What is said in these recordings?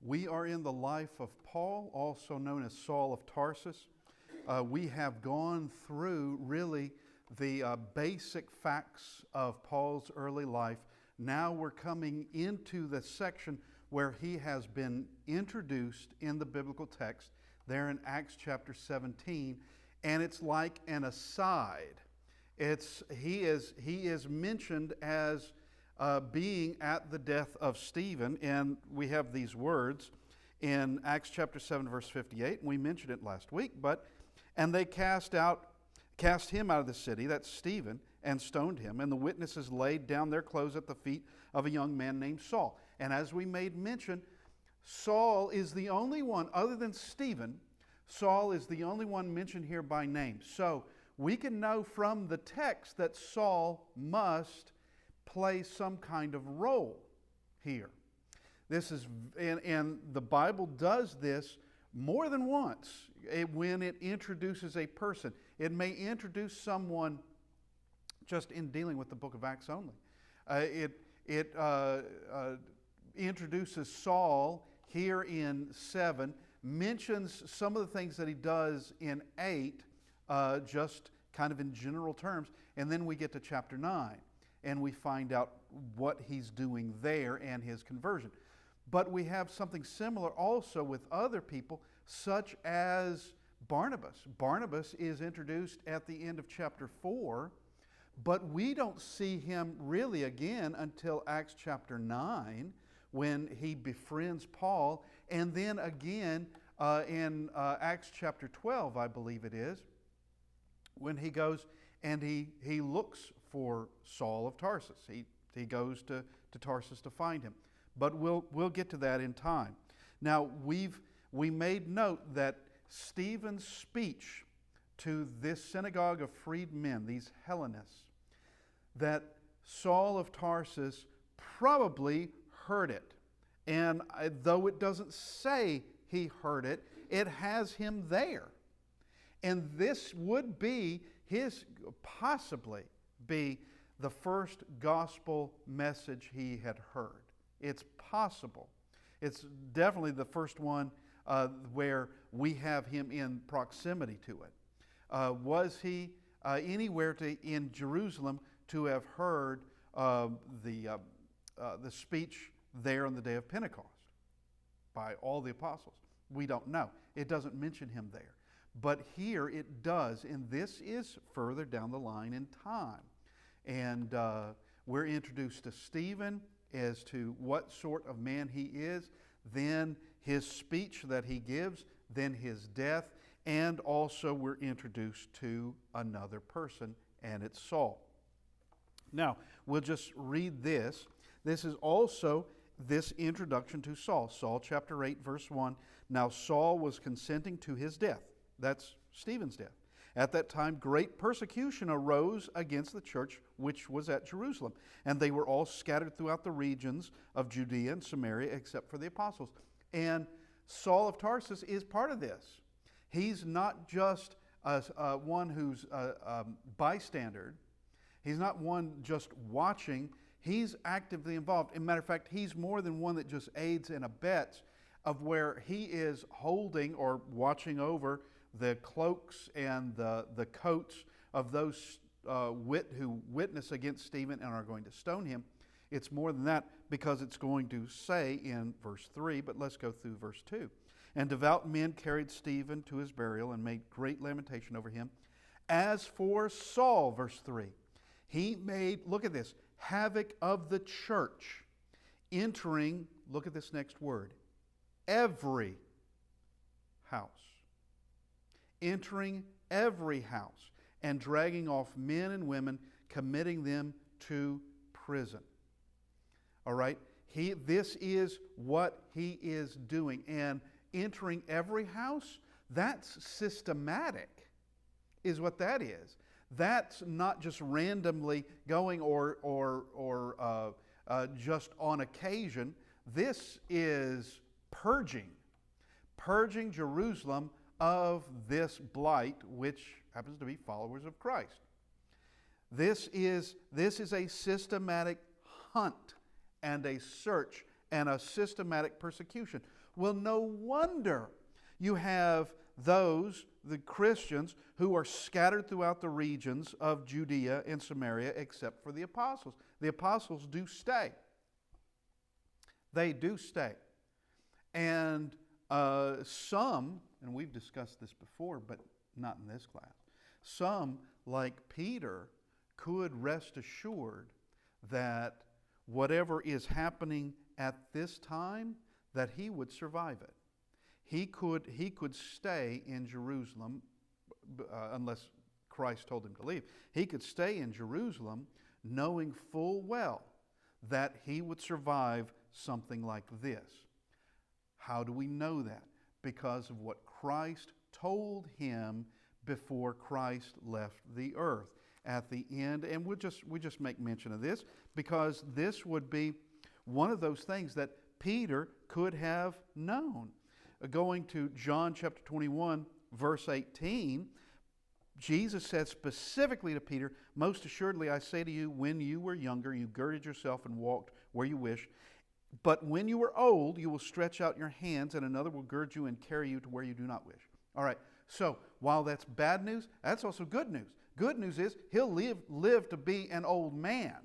We are in the life of Paul, also known as Saul of Tarsus. We have gone through really the basic facts of Paul's early life. Now we're coming into the section where he has been introduced in the biblical text there in Acts chapter 17, and it's like an aside. He is mentioned as being at the death of Stephen, and we have these words in Acts chapter 7 verse 58, and we mentioned it last week, and they cast him out of the city, that's Stephen, and stoned him, and the witnesses laid down their clothes at the feet of a young man named Saul. And as we made mention, Saul is the only one, other than Stephen, Saul is the only one mentioned here by name. So we can know from the text that Saul must play some kind of role here. This is, and the Bible does this more than once when it introduces a person. It may introduce someone just in dealing with the book of Acts only. It introduces Saul here in 7, mentions some of the things that he does in 8, just kind of in general terms, and then we get to chapter 9. And we find out what he's doing there and his conversion. But we have something similar also with other people, such as Barnabas. Barnabas is introduced at the end of chapter 4, but we don't see him really again until Acts chapter 9, when he befriends Paul, and then again in Acts chapter 12, I believe it is, when he goes and he looks for Saul of Tarsus. He goes to Tarsus to find him. But we'll get to that in time. Now, we made note that Stephen's speech to this synagogue of freedmen, these Hellenists, that Saul of Tarsus probably heard it. And though it doesn't say he heard it, it has him there. And this would be possibly be the first gospel message he had heard. It's possible. It's definitely the first one where we have him in proximity to it. Was he anywhere in Jerusalem to have heard the speech there on the day of Pentecost by all the apostles? We don't know. It doesn't mention him there. But here it does, and this is further down the line in time. And we're introduced to Stephen as to what sort of man he is, then his speech that he gives, then his death, and also we're introduced to another person, and it's Saul. Now, we'll just read this. This is also this introduction to Saul. Saul chapter 8, verse 1. Now Saul was consenting to his death. That's Stephen's death. At that time, great persecution arose against the church which was at Jerusalem, and they were all scattered throughout the regions of Judea and Samaria, except for the apostles. And Saul of Tarsus is part of this. He's not just one who's a bystander. He's not one just watching. He's actively involved. As a matter of fact, he's more than one that just aids and abets, of where he is holding or watching over the cloaks and the coats of those who witness against Stephen and are going to stone him. It's more than that, because it's going to say in verse 3, but let's go through verse 2. And devout men carried Stephen to his burial and made great lamentation over him. As for Saul, verse 3, he made, look at this, havoc of the church, entering, look at this next word, every house. Entering every house and dragging off men and women, committing them to prison. All right? This is what he is doing. And entering every house, that's systematic, is what that is. That's not just randomly going or just on occasion. This is purging Jerusalem of this blight, which happens to be followers of Christ. This is a systematic hunt and a search and a systematic persecution. Well, no wonder you have those, the Christians, who are scattered throughout the regions of Judea and Samaria except for the apostles. The apostles do stay. They do stay. And some, and we've discussed this before, but not in this class, some, like Peter, could rest assured that whatever is happening at this time, that he would survive it. He could stay in Jerusalem, unless Christ told him to leave. He could stay in Jerusalem knowing full well that he would survive something like this. How do we know that? Because of what Christ told him before Christ left the earth. At the end, and we just make mention of this because this would be one of those things that Peter could have known. Going to John chapter 21, verse 18, Jesus said specifically to Peter, "Most assuredly I say to you, when you were younger, you girded yourself and walked where you wish. But when you are old, you will stretch out your hands, and another will gird you and carry you to where you do not wish." All right, so while that's bad news, that's also good news. Good news is he'll live to be an old man.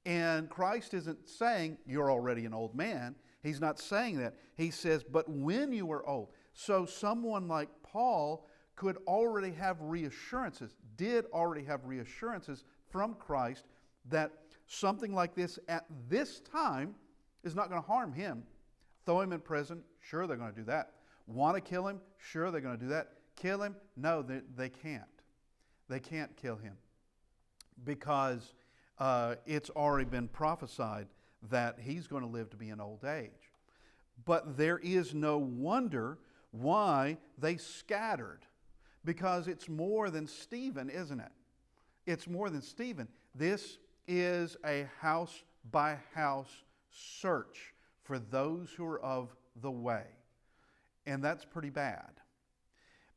And Christ isn't saying you're already an old man. He's not saying that. He says, but when you are old. So someone like Paul could already have reassurances, did already have reassurances from Christ that something like this at this time is not going to harm him. Throw him in prison, sure they're going to do that. Want to kill him? Sure they're going to do that. Kill him? No, they can't. They can't kill him because it's already been prophesied that he's going to live to be an old age. But there is no wonder why they scattered, because it's more than Stephen, isn't it? It's more than Stephen. This is a house-by-house search for those who are of the way. And that's pretty bad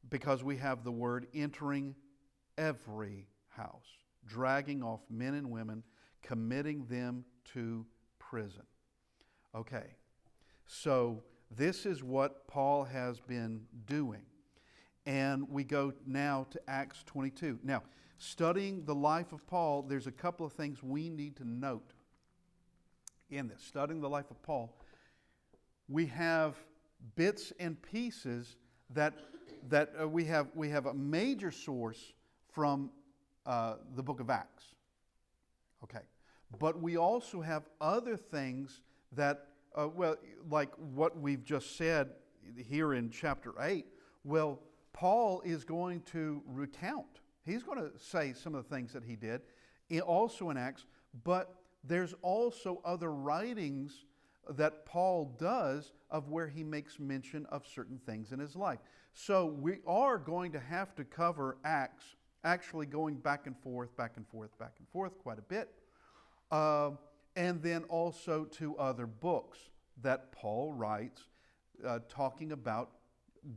because we have the word entering every house, dragging off men and women, committing them to prison. Okay, so this is what Paul has been doing. And we go now to Acts 22. Now, studying the life of Paul, there's a couple of things we need to note in this. Studying the life of Paul, we have bits and pieces that we have a major source from the book of Acts. Okay. But we also have other things that, like what we've just said here in chapter 8, well, Paul is going to recount. He's going to say some of the things that he did, also in Acts, but there's also other writings that Paul does of where he makes mention of certain things in his life. So we are going to have to cover Acts, actually going back and forth quite a bit. And then also to other books that Paul writes talking about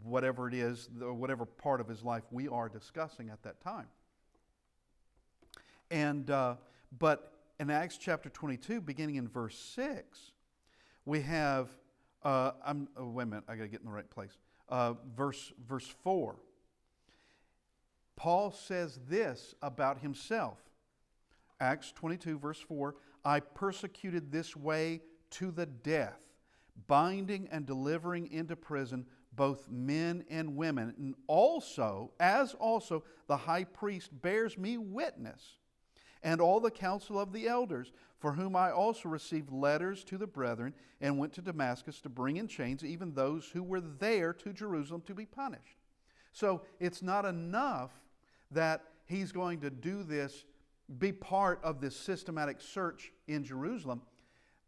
whatever it is, whatever part of his life we are discussing at that time. And but in Acts chapter 22, beginning in verse 6, we have, wait a minute, I got to get in the right place. Verse 4. Paul says this about himself. Acts 22, verse 4, "I persecuted this way to the death, binding and delivering into prison both men and women, and also the high priest bears me witness, and all the council of the elders, for whom I also received letters to the brethren, and went to Damascus to bring in chains even those who were there to Jerusalem to be punished." So it's not enough that he's going to do this, be part of this systematic search in Jerusalem.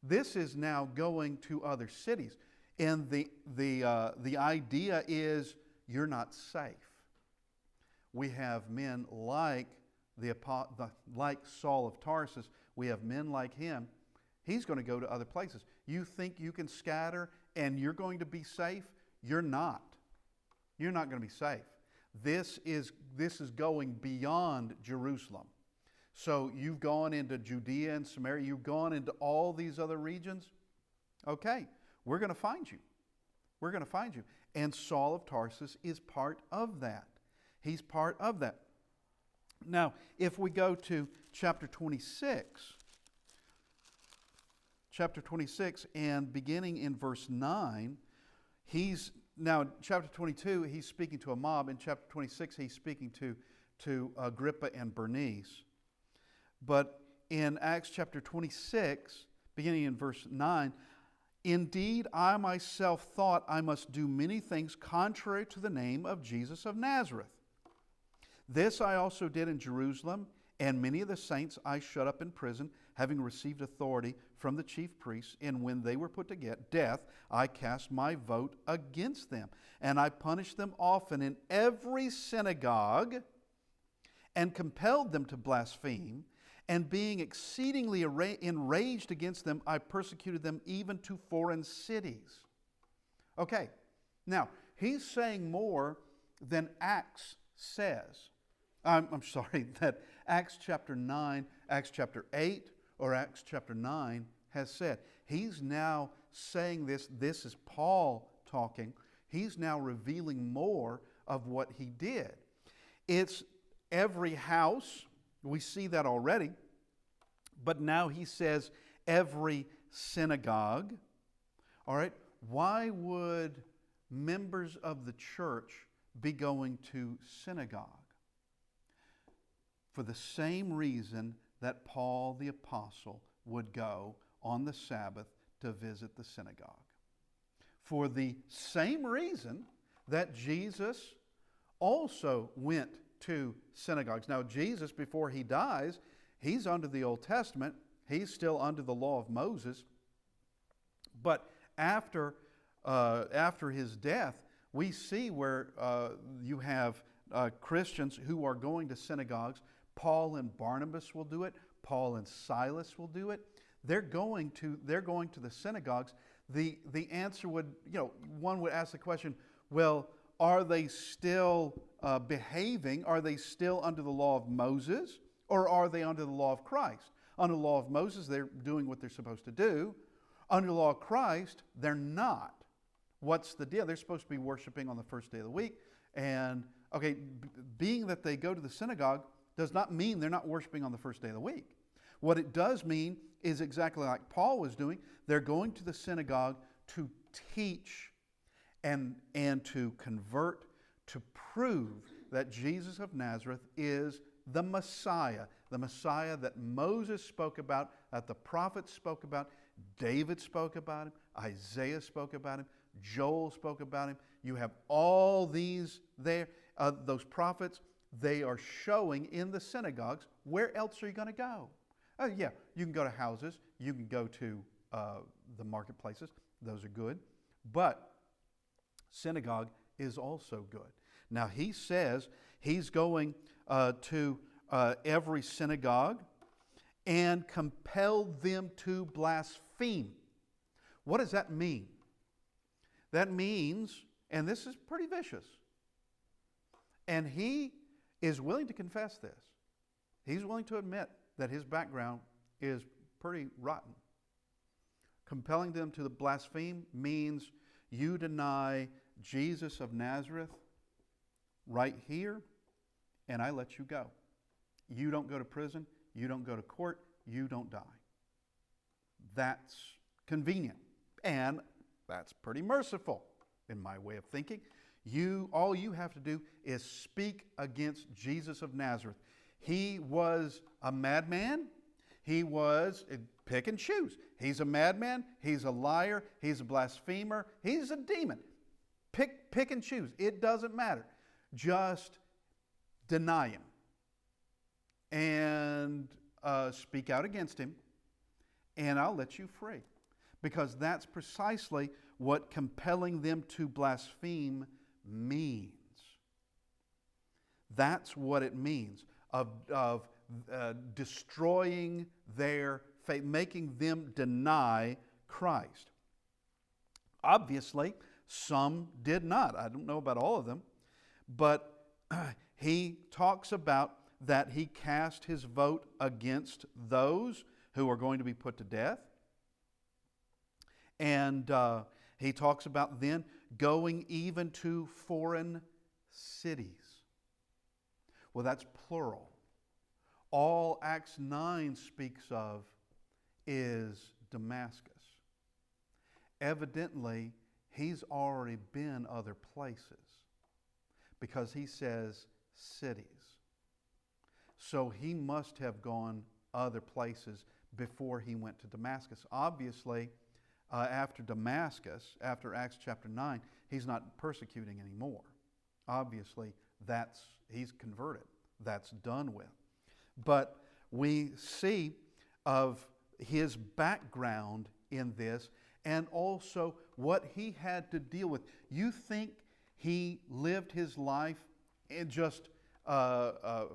This is now going to other cities. And the idea is you're not safe. We have men like like Saul of Tarsus. We have men like him. He's going to go to other places. You think you can scatter and you're going to be safe? You're not. You're not going to be safe. This is going beyond Jerusalem. So you've gone into Judea and Samaria. You've gone into all these other regions. Okay, we're going to find you. We're going to find you. And Saul of Tarsus is part of that. He's part of that. Now, if we go to chapter 26, and beginning in verse 9, now chapter 22, he's speaking to a mob. In chapter 26, he's speaking to Agrippa and Bernice. But in Acts chapter 26, beginning in verse 9, indeed, I myself thought I must do many things contrary to the name of Jesus of Nazareth. This I also did in Jerusalem, and many of the saints I shut up in prison, having received authority from the chief priests. And when they were put to death, I cast my vote against them. And I punished them often in every synagogue, and compelled them to blaspheme. And being exceedingly enraged against them, I persecuted them even to foreign cities. Okay, now, he's saying more than Acts says. I'm sorry, that Acts chapter 9, Acts chapter 8, or Acts chapter 9 has said. He's now saying this. This is Paul talking. He's now revealing more of what he did. It's every house. We see that already. But now he says every synagogue. All right, why would members of the church be going to synagogue? For the same reason that Paul the Apostle would go on the Sabbath to visit the synagogue. For the same reason that Jesus also went to synagogues. Now, Jesus, before he dies, he's under the Old Testament. He's still under the law of Moses. But after his death, we see where you have Christians who are going to synagogues. Paul and Barnabas will do it. Paul and Silas will do it. They're going to the synagogues. The answer would, one would ask the question, well, are they still behaving? Are they still under the law of Moses? Or are they under the law of Christ? Under the law of Moses, they're doing what they're supposed to do. Under the law of Christ, they're not. What's the deal? They're supposed to be worshiping on the first day of the week. And, okay, being that they go to the synagogue does not mean they're not worshiping on the first day of the week. What it does mean is exactly like Paul was doing. They're going to the synagogue to teach and to convert, to prove that Jesus of Nazareth is the Messiah that Moses spoke about, that the prophets spoke about, David spoke about him, Isaiah spoke about him, Joel spoke about him. You have all these there, those prophets. They are showing in the synagogues. Where else are you going to go? Yeah, you can go to houses. You can go to the marketplaces. Those are good. But synagogue is also good. Now, he says he's going to every synagogue and compelled them to blaspheme. What does that mean? That means, and this is pretty vicious, and he is willing to confess this. He's willing to admit that his background is pretty rotten. Compelling them to the blaspheme means you deny Jesus of Nazareth right here, and I let you go. You don't go to prison. You don't go to court. You don't die. That's convenient, and that's pretty merciful in my way of thinking. All you have to do is speak against Jesus of Nazareth. He was a madman. He was, pick and choose. He's a madman. He's a liar. He's a blasphemer. He's a demon. Pick and choose. It doesn't matter. Just deny him and speak out against him, and I'll let you free. Because that's precisely what compelling them to blaspheme means. That's what it means of destroying their faith, making them deny Christ. Obviously, some did not. I don't know about all of them, but he talks about that he cast his vote against those who are going to be put to death. And he talks about then going even to foreign cities. Well, that's plural. All Acts 9 speaks of is Damascus. Evidently, he's already been other places because he says cities. So he must have gone other places before he went to Damascus. Obviously, after Damascus, after Acts chapter 9, he's not persecuting anymore. Obviously, he's converted. That's done with. But we see of his background in this and also what he had to deal with. You think he lived his life in just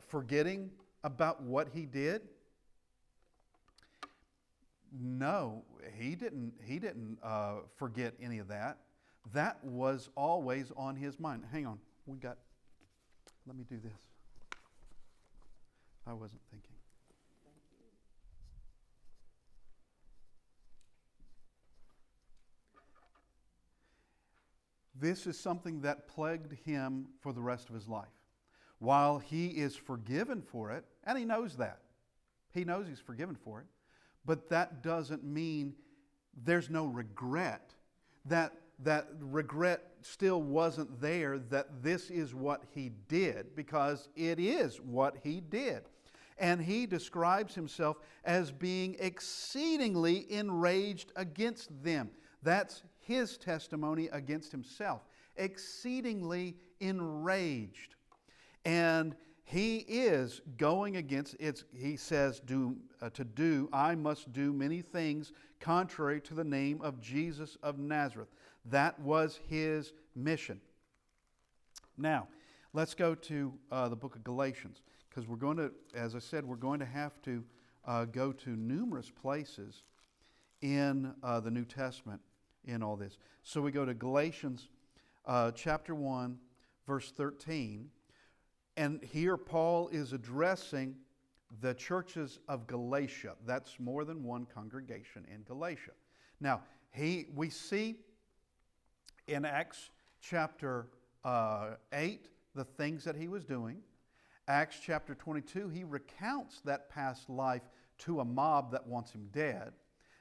forgetting about what he did? No, he didn't forget any of that. That was always on his mind. Hang on, let me do this. I wasn't thinking. This is something that plagued him for the rest of his life. While he is forgiven for it, and he knows that. He knows he's forgiven for it. But that doesn't mean there's no regret. That regret still wasn't there, that this is what he did, because it is what he did. And he describes himself as being exceedingly enraged against them. That's his testimony against himself. Exceedingly enraged. And he is going against it. He says, I must do many things contrary to the name of Jesus of Nazareth. That was his mission. Now, let's go to the book of Galatians, because we're going to, as I said, we're going to have to go to numerous places in the New Testament in all this. So we go to Galatians chapter 1, verse 13. And here Paul is addressing the churches of Galatia. That's more than one congregation in Galatia. Now, we see in Acts chapter 8 the things that he was doing. Acts chapter 22, he recounts that past life to a mob that wants him dead.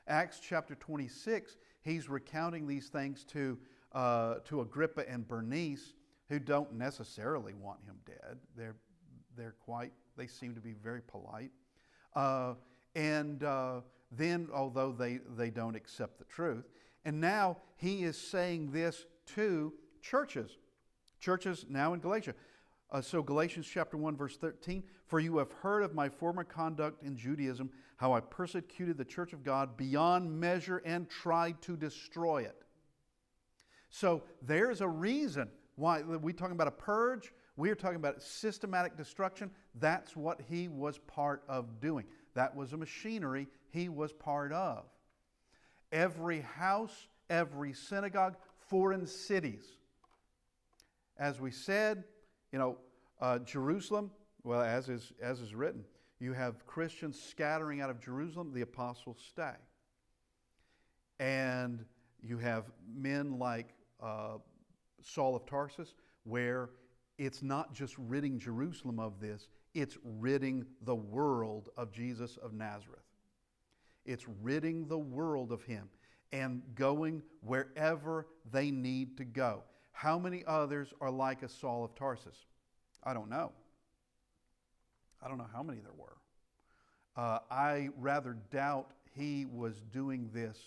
Acts chapter 26, he's recounting these things to Agrippa and Bernice, who don't necessarily want him dead. They seem to be very polite. Then, although they don't accept the truth. And now he is saying this to churches now in Galatia. So Galatians chapter 1, verse 13, for you have heard of my former conduct in Judaism, how I persecuted the church of God beyond measure and tried to destroy it. So there's a reason why we're talking about a purge. We're talking about systematic destruction. That's what he was part of doing. That was a machinery he was part of. Every house, every synagogue, foreign cities. As we said, Jerusalem, well, as is written, you have Christians scattering out of Jerusalem, the apostles stay. And you have men like Saul of Tarsus, where it's not just ridding Jerusalem of this, it's ridding the world of Jesus of Nazareth. It's ridding the world of him and going wherever they need to go. How many others are like a Saul of Tarsus? I don't know. I don't know how many there were. I rather doubt he was doing this.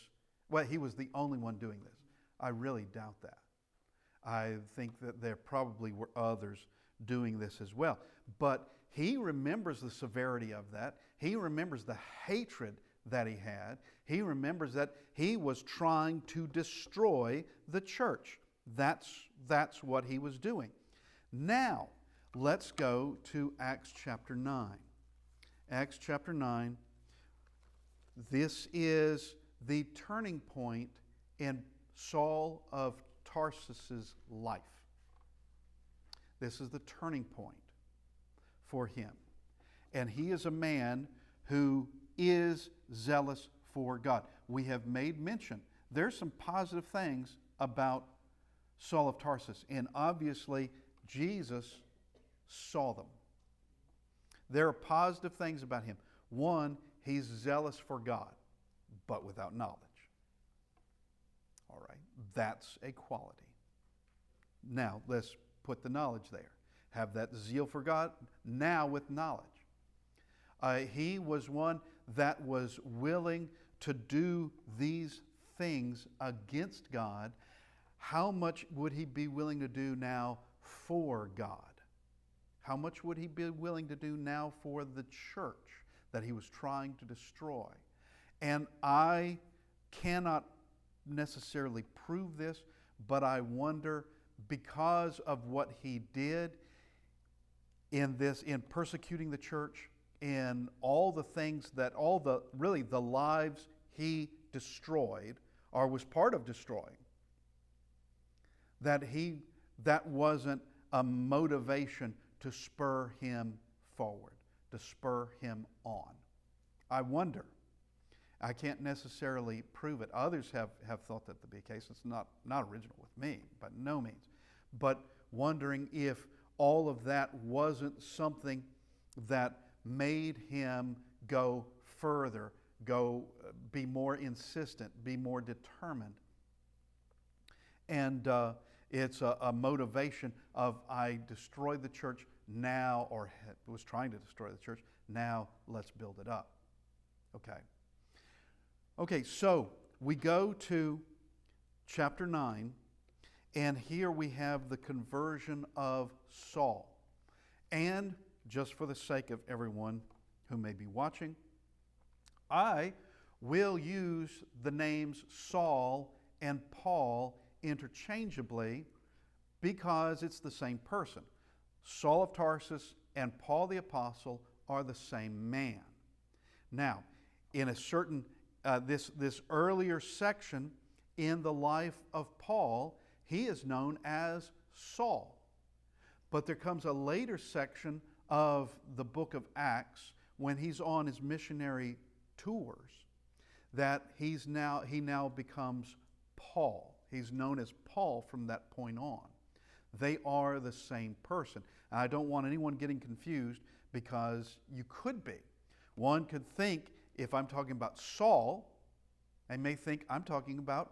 Well, he was the only one doing this. I really doubt that. I think that there probably were others doing this as well. But he remembers the severity of that. He remembers the hatred that he had. He remembers that he was trying to destroy the church. That's what he was doing. Now, let's go to Acts chapter 9. Acts chapter 9. This is the turning point in Saul of Tarsus's life. This is the turning point for him. And he is a man who is zealous for God. We have made mention there's some positive things about Saul of Tarsus, and obviously Jesus saw them. There are positive things about him. One, he's zealous for God, but without knowledge. All right, that's a quality. Now, let's put the knowledge there. Have that zeal for God, now with knowledge. He was one that was willing to do these things against God. How much would he be willing to do now for God? How much would he be willing to do now for the church that he was trying to destroy? And I cannot necessarily prove this, but I wonder, because of what he did in persecuting the church, in all the things that, really the lives he destroyed or was part of destroying, that wasn't a motivation to spur him forward, to spur him on. I wonder. I can't necessarily prove it. Others have thought that to be the case. It's not original with me, by no means. But wondering if all of that wasn't something that made him go further, be more insistent, be more determined. And it's a motivation of, I destroyed the church now, or was trying to destroy the church, now let's build it up. Okay, so we go to chapter 9, and here we have the conversion of Saul. And just for the sake of everyone who may be watching, I will use the names Saul and Paul interchangeably because it's the same person. Saul of Tarsus and Paul the Apostle are the same man. Now, in a certain, this earlier section in the life of Paul, he is known as Saul. But there comes a later section of the book of Acts when he's on his missionary tours that he now becomes Paul. He's known as Paul from that point on. They are the same person. And I don't want anyone getting confused, because you could be. One could think, if I'm talking about Saul, they may think I'm talking about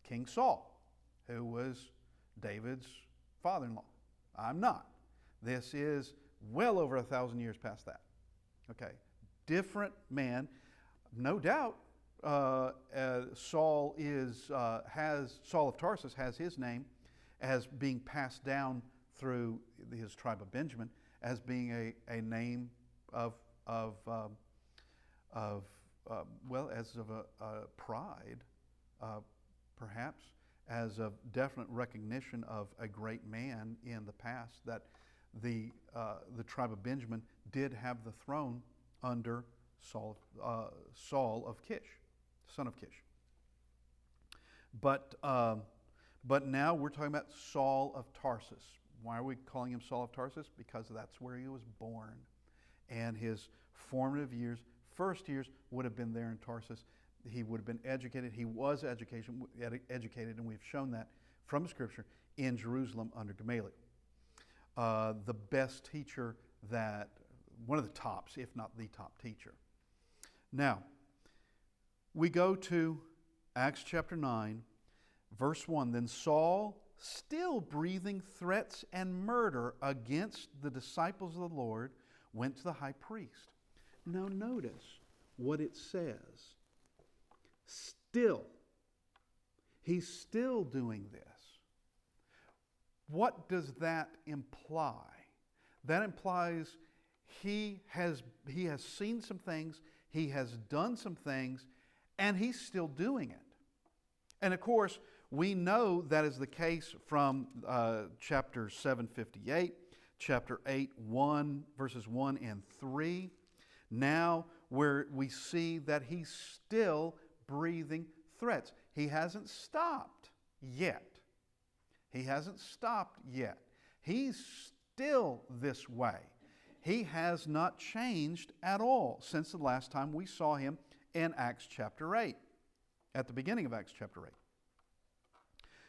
King Saul, who was David's father-in-law. I'm not. This is well over 1,000 years past that. Okay, different man. No doubt Saul of Tarsus has his name as being passed down through his tribe of Benjamin as being a name of as of a pride, perhaps, as a definite recognition of a great man in the past, that the tribe of Benjamin did have the throne under Saul of Kish, son of Kish. But now we're talking about Saul of Tarsus. Why are we calling him Saul of Tarsus? Because that's where he was born. And his formative years, first years, would have been there in Tarsus. He would have been educated. He was educated, and we've shown that from Scripture, in Jerusalem under Gamaliel. The best teacher, one of the tops, if not the top teacher. Now, we go to Acts chapter 9, verse 1. Then Saul, still breathing threats and murder against the disciples of the Lord, went to the high priest. Now notice what it says. Still. He's still doing this. What does that imply? That implies he has seen some things, he has done some things, and he's still doing it. And of course, we know that is the case from chapter 7:58, chapter 8, verses 1 and 3. Now, where we see that he's still breathing threats. He hasn't stopped yet. He hasn't stopped yet. He's still this way. He has not changed at all since the last time we saw him in Acts chapter 8, at the beginning of Acts chapter 8.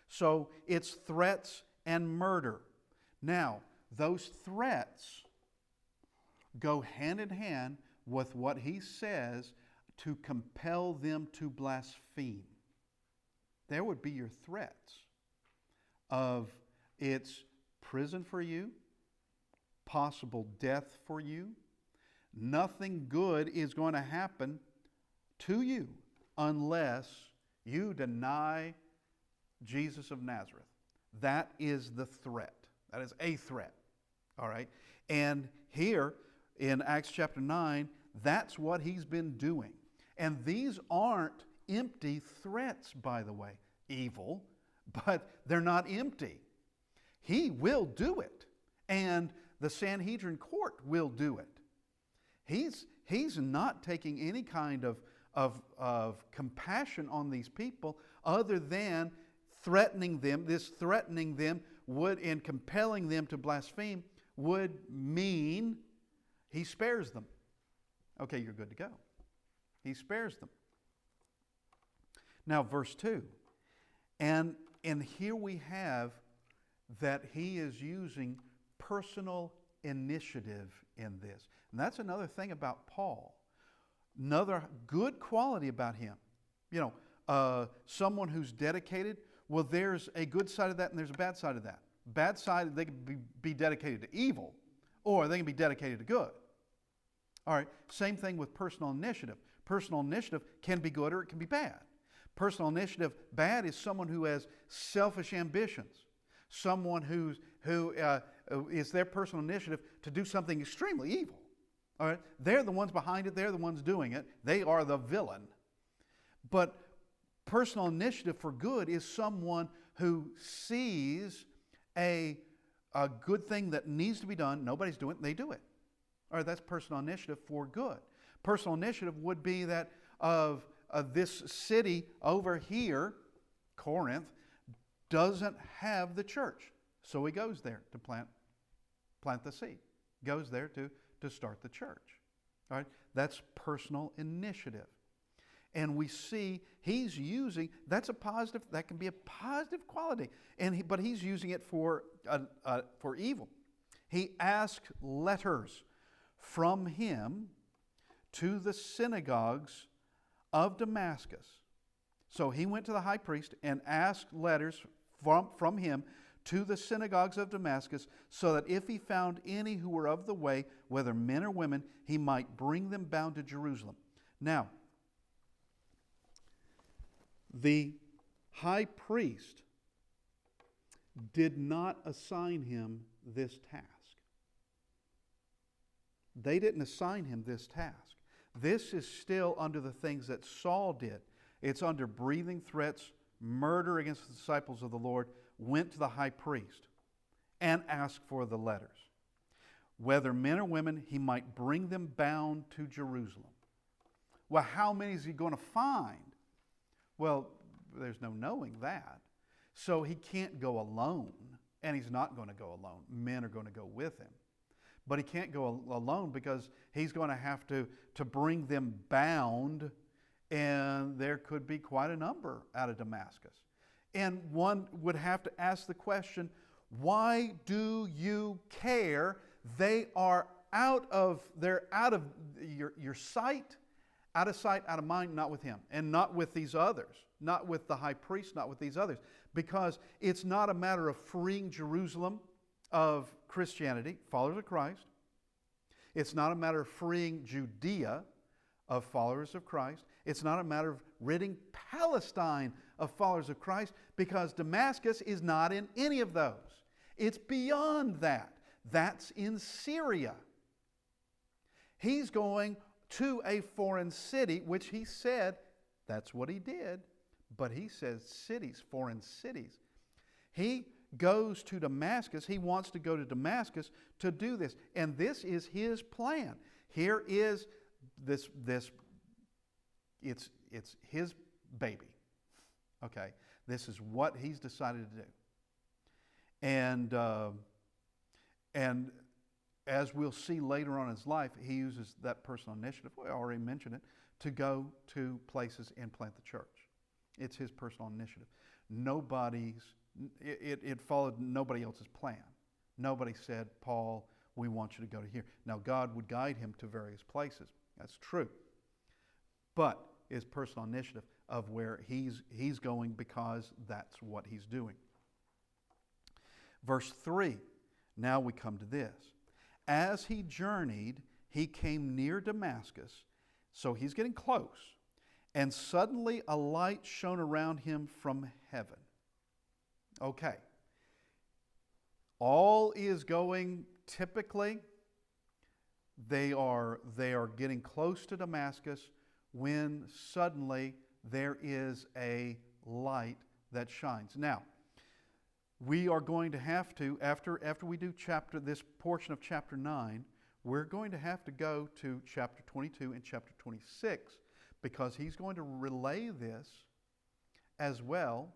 So it's threats and murder. Now, those threats go hand in hand with what he says to compel them to blaspheme. There would be your threats of it's prison for you, possible death for you. Nothing good is going to happen to you unless you deny Jesus of Nazareth. That is the threat. That is a threat. All right? And here in Acts chapter 9, that's what he's been doing. And these aren't empty threats, by the way. Evil, but they're not empty. He will do it. And the Sanhedrin court will do it. He's not taking any kind of compassion on these people other than threatening them. This threatening them would, and compelling them to blaspheme, would mean he spares them. Okay, you're good to go. He spares them. Now, verse 2. And here we have that he is using personal initiative in this. And that's another thing about Paul. Another good quality about him. You know, someone who's dedicated, well, there's a good side of that and there's a bad side of that. Bad side, they can be dedicated to evil, or they can be dedicated to good. All right, same thing with personal initiative. Personal initiative can be good or it can be bad. Personal initiative, bad, is someone who has selfish ambitions. Someone who is their personal initiative to do something extremely evil. All right, they're the ones behind it. They're the ones doing it. They are the villain. But personal initiative for good is someone who sees a good thing that needs to be done. Nobody's doing it. They do it. All right, that's personal initiative for good. Personal initiative would be that of this city over here, Corinth, doesn't have the church. So he goes there to plant the seed. Goes there to start the church. All right? That's personal initiative. And we see he's using, that's a positive, that can be a positive quality. But he's using it for evil. He asked letters from him to the synagogues of Damascus. So he went to the high priest and asked letters from him to the synagogues of Damascus, so that if he found any who were of the way, whether men or women, he might bring them bound to Jerusalem. Now, the high priest did not assign him this task. They didn't assign him this task. This is still under the things that Saul did. It's under breathing threats, murder against the disciples of the Lord, went to the high priest and asked for the letters. Whether men or women, he might bring them bound to Jerusalem. Well, how many is he going to find? Well, there's no knowing that. So he can't go alone, and he's not going to go alone. Men are going to go with him. But he can't go alone because he's going to have to bring them bound, and there could be quite a number out of Damascus. And one would have to ask the question, why do you care? They are out of your sight, out of mind, not with him, and not with these others, not with the high priest, not with these others, because it's not a matter of freeing Jerusalem of Christianity, followers of Christ. It's not a matter of freeing Judea of followers of Christ. It's not a matter of ridding Palestine of followers of Christ, because Damascus is not in any of those. It's beyond that. That's in Syria. He's going to a foreign city, which he said, that's what he did. But he says cities, foreign cities. He goes to Damascus. He wants to go to Damascus to do this. And this is his plan. Here is this it's his baby. Okay, this is what he's decided to do. And as we'll see later on in his life, he uses that personal initiative, I already mentioned it, to go to places and plant the church. It's his personal initiative. it followed nobody else's plan. Nobody said, Paul, we want you to go to here. Now, God would guide him to various places. That's true. But it's personal initiative of where he's going because that's what he's doing. Verse 3, now we come to this. As he journeyed, he came near Damascus, so he's getting close. And suddenly a light shone around him from heaven. Okay. All is going typically. They are getting close to Damascus when suddenly there is a light that shines. Now, we are going to have to, after we do this portion of chapter 9, we're going to have to go to chapter 22 and chapter 26 because he's going to relay this as well.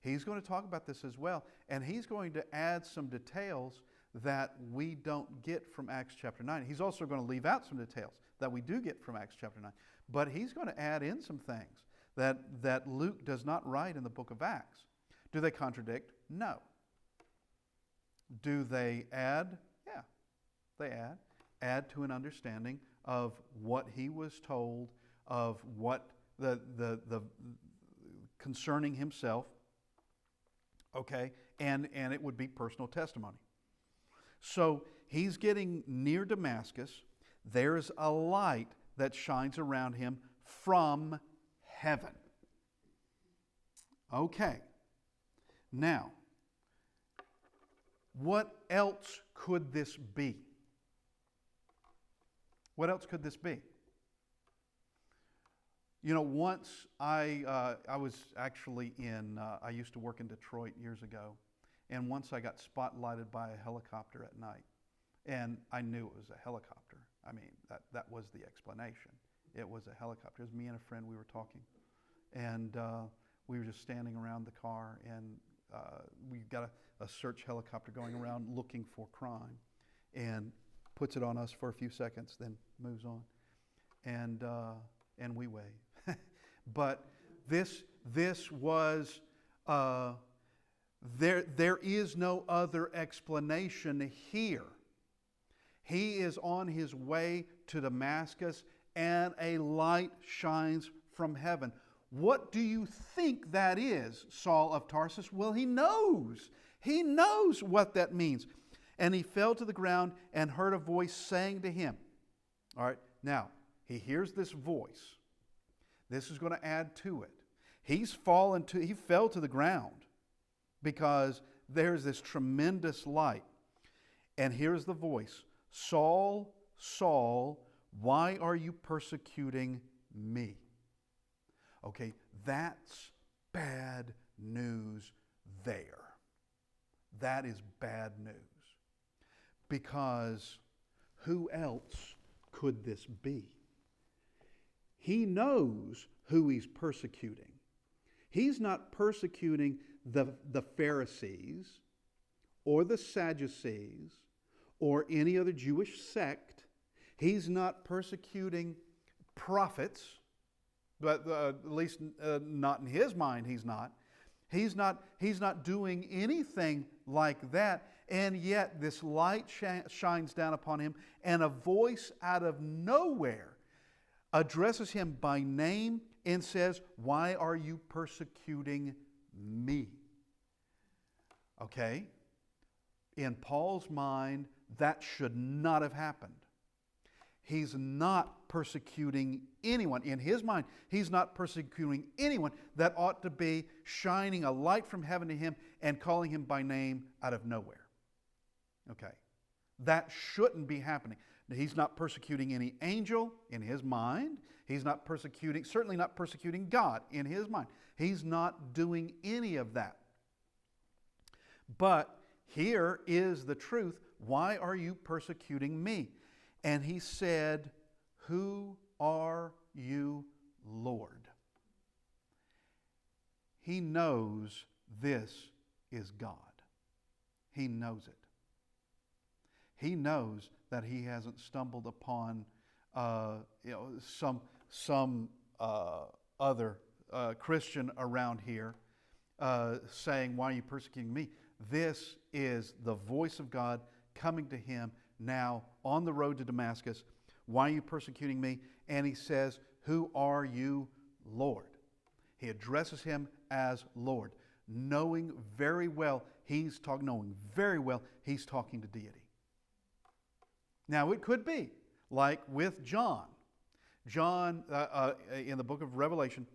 He's going to talk about this as well, and he's going to add some details that we don't get from Acts chapter 9. He's also going to leave out some details that we do get from Acts chapter 9. But he's going to add in some things that Luke does not write in the book of Acts. Do they contradict? No. Do they add? Yeah, they add. Add to an understanding of what he was told, of what the concerning himself, okay, and it would be personal testimony. So he's getting near Damascus. There's a light that shines around him from heaven. Okay. Now, what else could this be? What else could this be? You know, once I was actually I used to work in Detroit years ago, and once I got spotlighted by a helicopter at night, and I knew it was a helicopter. I mean, that was the explanation. It was a helicopter. It was me and a friend, we were talking, and we were just standing around the car, and we got a search helicopter going around looking for crime, and puts it on us for a few seconds, then moves on, and we wave. But this was there is no other explanation here. He is on his way to Damascus, and a light shines from heaven. What do you think that is, Saul of Tarsus? Well, he knows. He knows what that means. And he fell to the ground and heard a voice saying to him. All right, now, he hears this voice. This is going to add to it. He fell to the ground because there's this tremendous light. And here's the voice. Saul, Saul, why are you persecuting me? Okay, that's bad news there. That is bad news. Because who else could this be? He knows who he's persecuting. He's not persecuting the Pharisees or the Sadducees or any other Jewish sect. He's not persecuting prophets, but at least not in his mind he's not. He's not doing anything like that, and yet this light shines down upon him, and a voice out of nowhere addresses him by name and says, "Why are you persecuting me?" Okay? In Paul's mind, that should not have happened. He's not persecuting anyone. In his mind, he's not persecuting anyone that ought to be shining a light from heaven to him and calling him by name out of nowhere. Okay. That shouldn't be happening. He's not persecuting any angel in his mind. He's not persecuting, certainly not persecuting God in his mind. He's not doing any of that. But here is the truth. Why are you persecuting me? And he said, "Who are you, Lord?" He knows this is God. He knows it. He knows that he hasn't stumbled upon some other Christian around here saying, why are you persecuting me? This is the voice of God coming to him now on the road to Damascus. Why are you persecuting me? And he says, who are you, Lord? He addresses him as Lord, knowing very well he's talking to deity. Now it could be like with John. John, in the book of Revelation,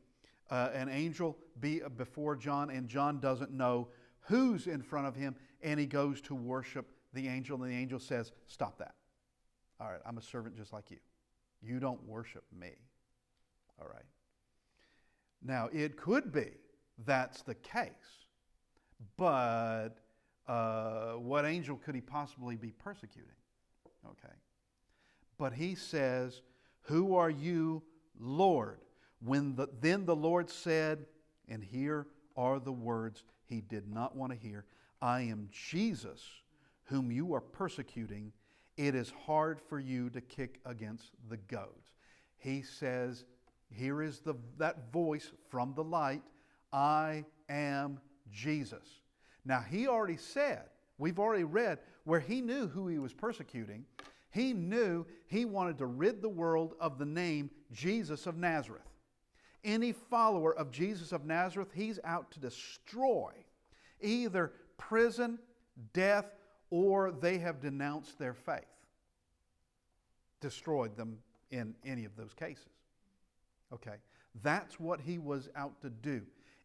an angel be before John, and John doesn't know who's in front of him, and he goes to worship the angel, and the angel says, stop that. All right, I'm a servant just like you. You don't worship me. All right. Now, it could be that's the case, but what angel could he possibly be persecuting? Okay. But he says, who are you, Lord? Then the Lord said, and here are the words he did not want to hear, I am Jesus, whom you are persecuting. It is hard for you to kick against the goads. He says, here is that voice from the light, I am Jesus. Now he already said, we've already read where he knew who he was persecuting. He knew he wanted to rid the world of the name Jesus of Nazareth. Any follower of Jesus of Nazareth, he's out to destroy. Either prison, death, or they have denounced their faith. Destroyed them in any of those cases. Okay, that's what he was out to do.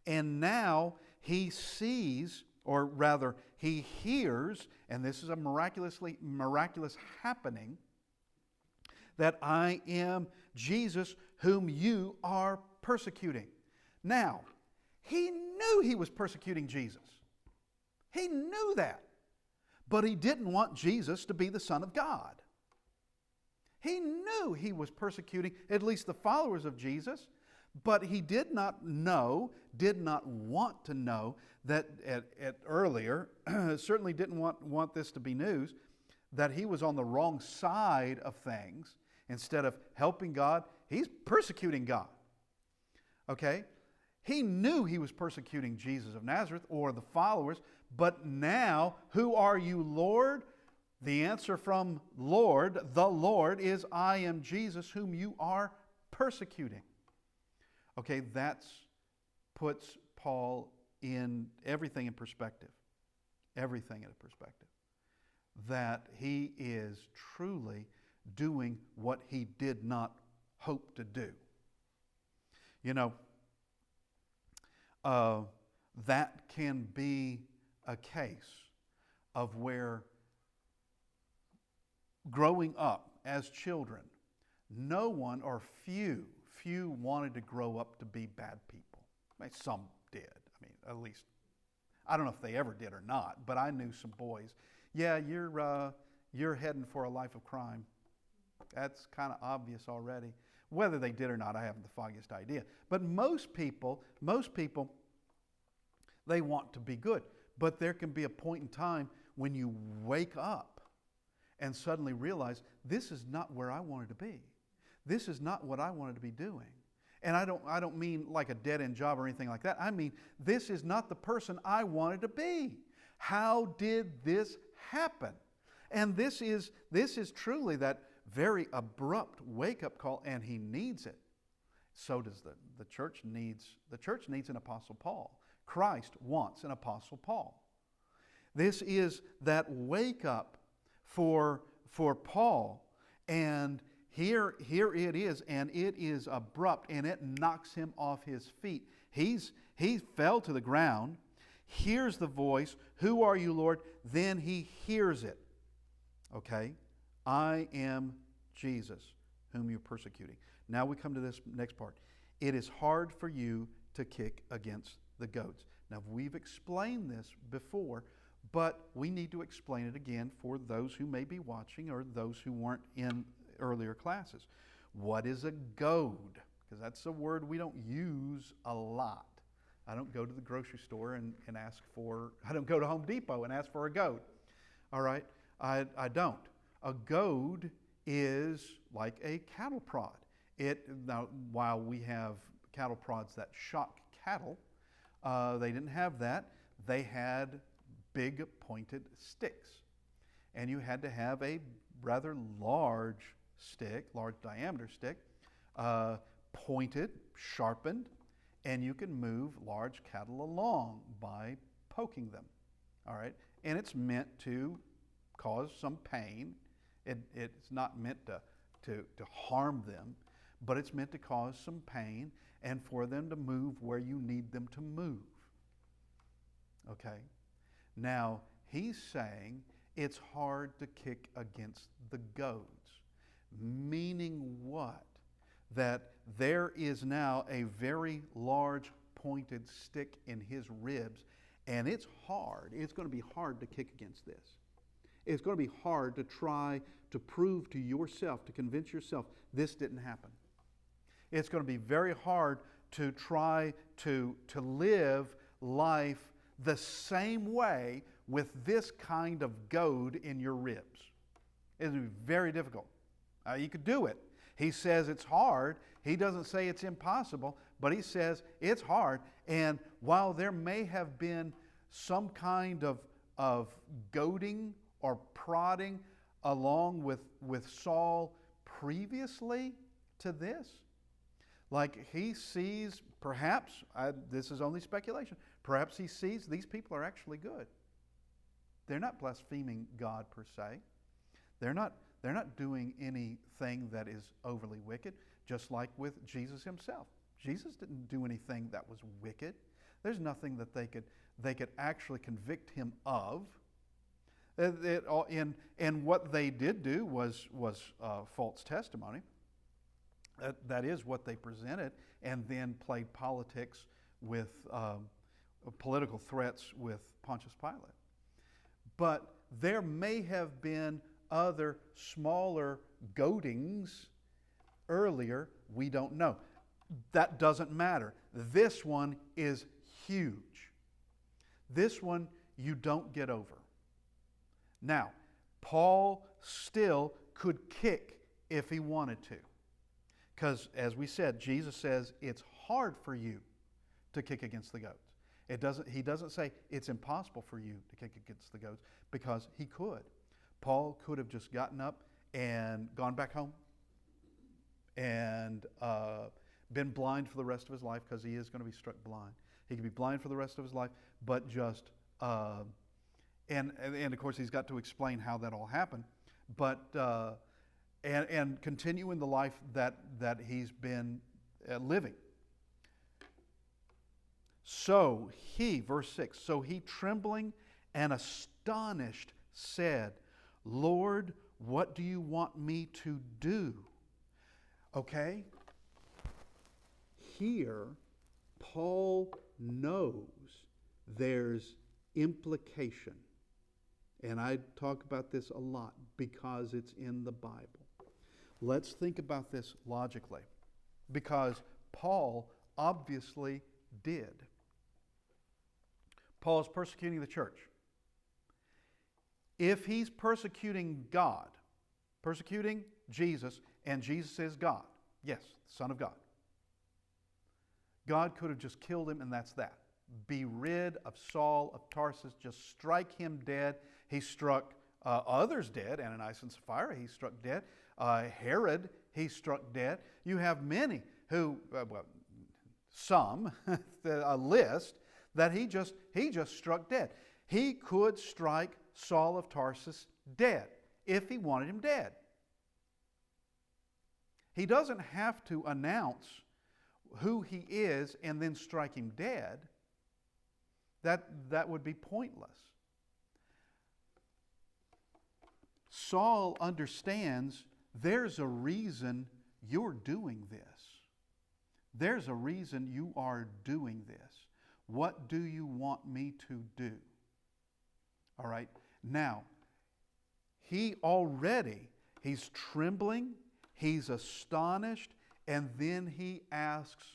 And now he sees, or rather he hears, and this is a miraculous happening, that I am Jesus whom you are persecuting. Now, he knew he was persecuting Jesus. He knew that. But he didn't want Jesus to be the Son of God. He knew he was persecuting at least the followers of Jesus, but he did not want to know that earlier, certainly didn't want this to be news, that he was on the wrong side of things. Instead of helping God, he's persecuting God. Okay? He knew he was persecuting Jesus of Nazareth or the followers, but now, who are you, Lord? The answer from the Lord, is I am Jesus whom you are persecuting. Okay, that puts Paul in everything in perspective. Everything in perspective. That he is truly doing what he did not hope to do. You know, that can be a case of where growing up as children, no one or few wanted to grow up to be bad people. I mean, some did. I mean, at least, I don't know if they ever did or not, but I knew some boys. Yeah, you're heading for a life of crime. That's kind of obvious already. Whether they did or not, I haven't the foggiest idea. But most people, they want to be good. But there can be a point in time when you wake up and suddenly realize, this is not where I wanted to be. This is not what I wanted to be doing. And I don't mean like a dead-end job or anything like that. I mean, this is not the person I wanted to be. How did this happen? And this is truly that very abrupt wake-up call, and he needs it. So does the church needs an Apostle Paul. Christ wants an Apostle Paul. This is that wake-up for Paul, and here it is, and it is abrupt, and it knocks him off his feet. He fell to the ground, hears the voice, who are you, Lord? Then he hears it. Okay? I am Jesus, whom you're persecuting. Now we come to this next part. It is hard for you to kick against the goats. Now we've explained this before, but we need to explain it again for those who may be watching or those who weren't in earlier classes. What is a goad? Because that's a word we don't use a lot. I don't go to the grocery store and ask for, I don't go to Home Depot and ask for a goad. All right? I don't. A goad is like a cattle prod. Now, while we have cattle prods that shock cattle, they didn't have that. They had big pointed sticks. And you had to have a rather large stick, large diameter stick, pointed, sharpened, and you can move large cattle along by poking them. All right? And it's meant to cause some pain. It's not meant to harm them, but it's meant to cause some pain and for them to move where you need them to move. Okay? Now, he's saying it's hard to kick against the goads. Meaning what? That there is now a very large pointed stick in his ribs, and it's hard. It's going to be hard to kick against this. It's going to be hard to try to prove to yourself, to convince yourself, this didn't happen. It's going to be very hard to try to live life the same way with this kind of goad in your ribs. It's going to be very difficult. You could do it. He says it's hard. He doesn't say it's impossible, but he says it's hard. And while there may have been some kind of goading or prodding along with Saul previously to this, like he sees, perhaps, this is only speculation, perhaps he sees these people are actually good. They're not blaspheming God per se. They're not doing anything that is overly wicked, just like with Jesus himself. Jesus didn't do anything that was wicked. There's nothing that they could actually convict him of. And what they did do was false testimony. That is what they presented, and then played politics with political threats with Pontius Pilate. But there may have been other smaller goadings earlier. We don't know. That doesn't matter. This one is huge. This one you don't get over. Now, Paul still could kick if he wanted to. Because, as we said, Jesus says it's hard for you to kick against the goats. He doesn't say it's impossible for you to kick against the goats, because he could. Paul could have just gotten up and gone back home and been blind for the rest of his life, because he is going to be struck blind. He could be blind for the rest of his life, but just, and of course he's got to explain how that all happened, but, and continue in the life that he's been living. So he, verse 6, so he, trembling and astonished, said, Lord, what do you want me to do? Okay? Here, Paul knows there's implication. And I talk about this a lot because it's in the Bible. Let's think about this logically, because Paul obviously did. Paul's persecuting the church. If he's persecuting God, persecuting Jesus, and Jesus is God, yes, Son of God, God could have just killed him, and that's that. Be rid of Saul of Tarsus, just strike him dead. He struck others dead. Ananias and Sapphira, he struck dead. Herod, he struck dead. You have many who, some, a list, that he just struck dead. He could strike Saul of Tarsus dead if he wanted him dead. He doesn't have to announce who he is and then strike him dead. That would be pointless. Saul understands there's a reason you're doing this. There's a reason you are doing this. What do you want me to do? All right. Now, he's trembling, he's astonished, and then he asks,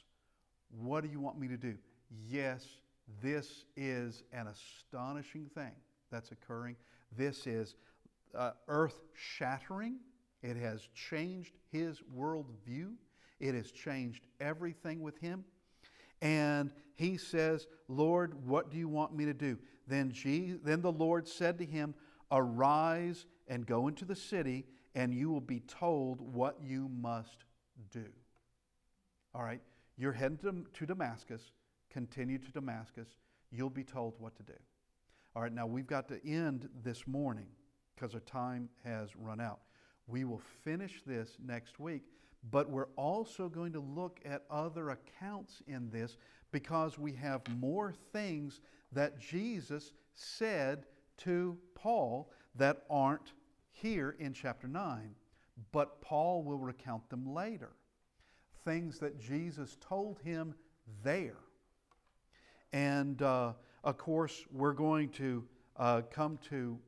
what do you want me to do? Yes, this is an astonishing thing that's occurring. This is earth-shattering. It has changed his worldview. It has changed everything with him. And he says, Lord, what do you want me to do? Then the Lord said to him, arise and go into the city, and you will be told what you must do. All right, you're heading to Damascus. Continue to Damascus. You'll be told what to do. All right, now we've got to end this morning because our time has run out. We will finish this next week, but we're also going to look at other accounts in this because we have more things that Jesus said to Paul that aren't here in chapter 9, but Paul will recount them later. Things that Jesus told him there. And of course, we're going to come to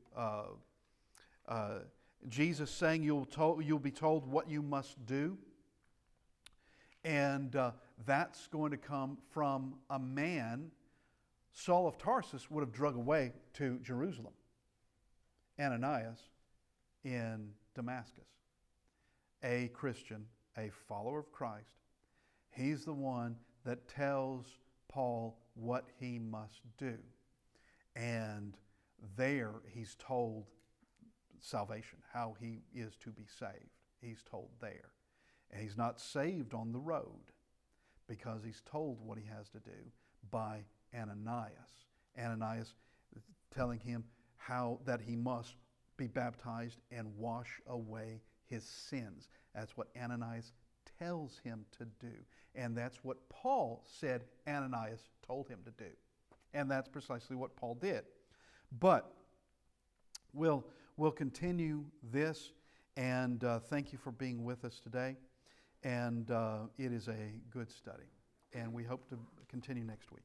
Jesus saying you'll be told what you must do. And that's going to come from a man Saul of Tarsus would have drug away to Jerusalem. Ananias in Damascus. A Christian, a follower of Christ. He's the one that tells Paul what he must do. And there he's told salvation, how he is to be saved. He's told there. And he's not saved on the road because he's told what he has to do by Ananias. Ananias telling him how that he must be baptized and wash away his sins. That's what Ananias tells him to do. And that's what Paul said Ananias told him to do. And that's precisely what Paul did. But we'll continue this, and thank you for being with us today. And it is a good study. And we hope to continue next week.